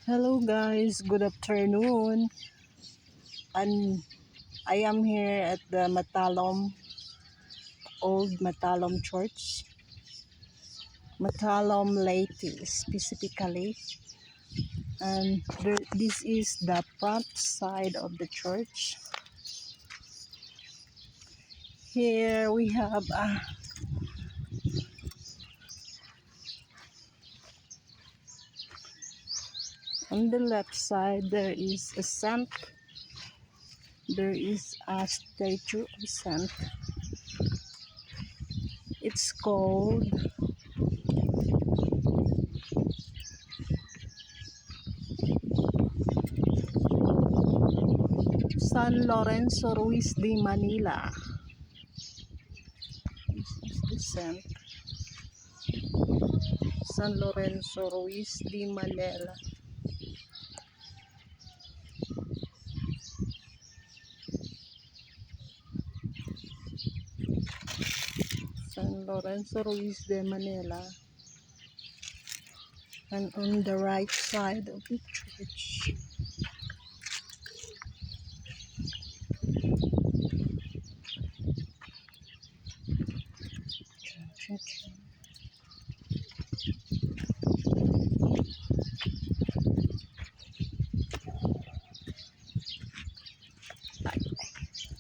Hello guys, good afternoon. And I am here at the Old Matalom Church. Matalom Leyte specifically. And this is the front side of the church. Here we have on the left side there is a saint. There is a statue of saint. It's called San Lorenzo Ruiz de Manila. This is the saint. San Lorenzo Ruiz de Manila. San Lorenzo Ruiz de Manila. And on the right side of the church